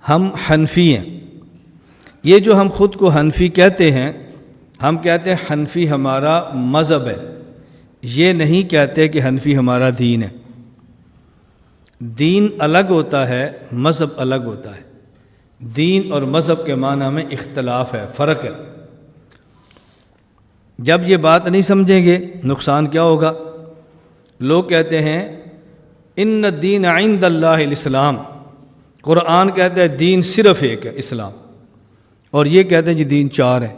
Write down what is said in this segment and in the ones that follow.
ہم حنفی ہیں. یہ جو ہم خود کو حنفی کہتے ہیں، ہم کہتے ہیں حنفی ہمارا مذہب ہے. یہ نہیں کہتے کہ حنفی ہمارا دین ہے. دین الگ ہوتا ہے، مذہب الگ ہوتا ہے. دین اور مذہب کے معنی میں اختلاف ہے، فرق ہے. جب یہ بات نہیں سمجھیں گے نقصان کیا ہوگا؟ لوگ کہتے ہیں ان الدین عند اللہ الاسلام. قرآن کہتا ہے دین صرف ایک ہے، اسلام. اور یہ کہتے ہیں جی دین چار ہیں،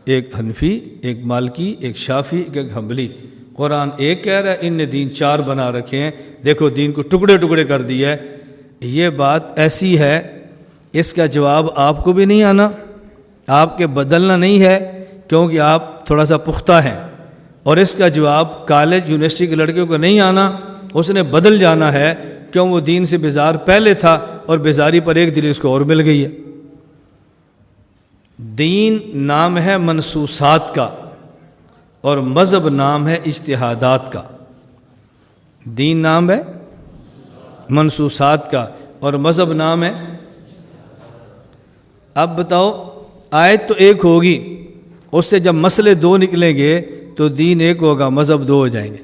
ایک حنفی، ایک مالکی، ایک شافعی، ایک حنبلی. قرآن ایک کہہ رہا ہے، ان نے دین چار بنا رکھے ہیں، دیکھو دین کو ٹکڑے ٹکڑے کر دیا ہے. یہ بات ایسی ہے، اس کا جواب آپ کو بھی نہیں آنا، آپ کے بدلنا نہیں ہے، کیونکہ آپ تھوڑا سا پختہ ہیں. اور اس کا جواب کالج یونیورسٹی کے لڑکیوں کو نہیں آنا، اس نے بدل جانا ہے، کیوں وہ دین سے بیزار پہلے تھا اور بیزاری پر ایک دل اس کو اور مل گئی ہے. دین نام ہے منصوصات کا اور مذہب نام ہے اجتہادات کا. دین نام ہے منصوصات کا اور مذہب نام ہے. اب بتاؤ، آیت تو ایک ہوگی، اس سے جب مسئلے دو نکلیں گے تو دین ایک ہوگا، مذہب دو ہو جائیں گے.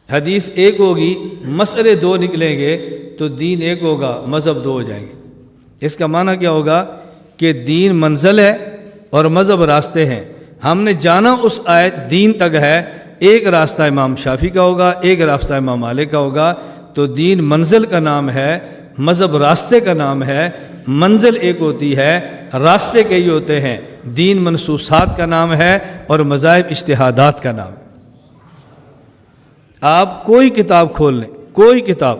حدیث ایک ہوگی، مسئلے دو نکلیں گے تو دین ایک ہوگا، مذہب دو ہو جائیں گے. اس کا معنی کیا ہوگا کہ دین منزل ہے اور مذہب راستے ہیں. ہم نے جانا اس آیت دین تک ہے، ایک راستہ امام شافعی کا ہوگا، ایک راستہ امام مالک کا ہوگا. تو دین منزل کا نام ہے، مذہب راستے کا نام ہے. منزل ایک ہوتی ہے، راستے کئی ہوتے ہیں. دین منصوصات کا نام ہے اور مذاہب اجتہادات کا نام ہے. آپ کوئی کتاب کھول لیں، کوئی کتاب،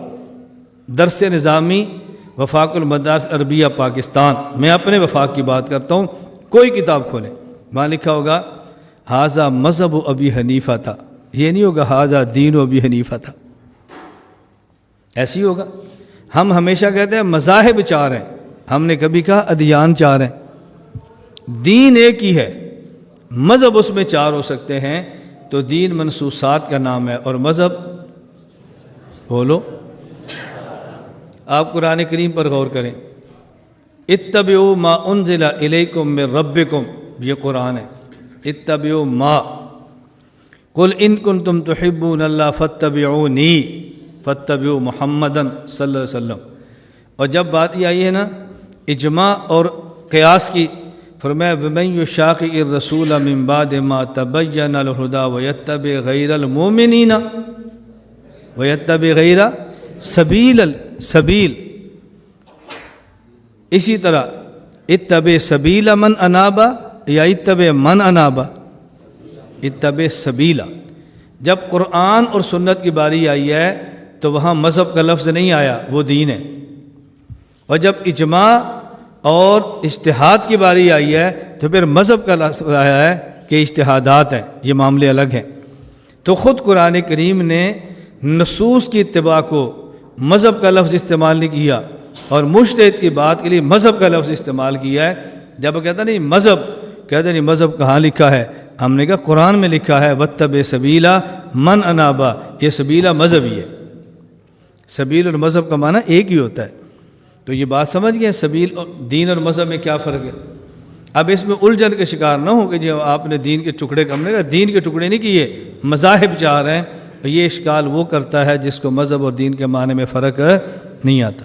درس نظامی، وفاق المدارس عربیہ پاکستان، میں اپنے وفاق کی بات کرتا ہوں، کوئی کتاب کھولیں، وہاں لکھا ہوگا ھذا مذہب ابی حنیفہ تھا. یہ نہیں ہوگا ھذا دین ابی حنیفہ تھا، ایسی ہوگا. ہم ہمیشہ کہتے ہیں مذاہب چار ہیں، ہم نے کبھی کہا ادیان چار ہیں. دین ایک ہی ہے، مذہب اس میں چار ہو سکتے ہیں. تو دین منصوصات کا نام ہے اور مذہب، بولو. آپ قرآن کریم پر غور کریں. اتبعوا ما انزل الیکم من ربکم، یہ قرآن ہے. اتبعوا ما، قل ان کنتم تحبون اللہ فاتبعونی، فاتبعوا محمدًا صلی اللہ علیہ وسلم. اور جب بات یہ آئی ہے نا اجماع اور قیاس کی، فرمایا وَمَن يُشَاقِقِ الرَّسُولَ مِن بَعْدِ مَا تَبَيَّنَ لَهُ الْهُدَىٰ وَيَتَّبِعْ غَيْرَ الْمُؤْمِنِينَ وَيَتَّبِعْ غَيْرَ سَبِيلَ. اسی طرح اتبع سبیل من انابا یا اتبع من انابا، اتبع سبیلا. جب قرآن اور سنت کی باری آئی ہے تو وہاں مذہب کا لفظ نہیں آیا، وہ دین ہے. اور جب اجماع اور اجتہاد کی باری آئی ہے تو پھر مذہب کا لفظ آیا ہے کہ اجتہادات ہیں، یہ معاملے الگ ہیں. تو خود قرآن کریم نے نصوص کی اتباع کو مذہب کا لفظ استعمال نہیں کیا اور مجتہد کی بات کے لیے مذہب کا لفظ استعمال کیا ہے. جب کہتا نہیں مذہب، کہتے نہیں مذہب کہاں لکھا ہے؟ ہم نے کہا قرآن میں لکھا ہے وَاتَّبِعْ سَبِيلَ مَنْ أَنَابَ. یہ سبیلہ مذہب ہی ہے. سبیل اور مذہب کا معنی ایک ہی ہوتا ہے. تو یہ بات سمجھ گئے دین اور مذہب میں کیا فرق ہے. اب اس میں الجھن کے شکار نہ ہو کہ جی آپ نے دین کے ٹکڑے، ہم نے کہا دین کے ٹکڑے نہیں کیے، مذاہب چار ہیں. یہ اشکال وہ کرتا ہے جس کو مذہب اور دین کے معنی میں فرق نہیں آتا.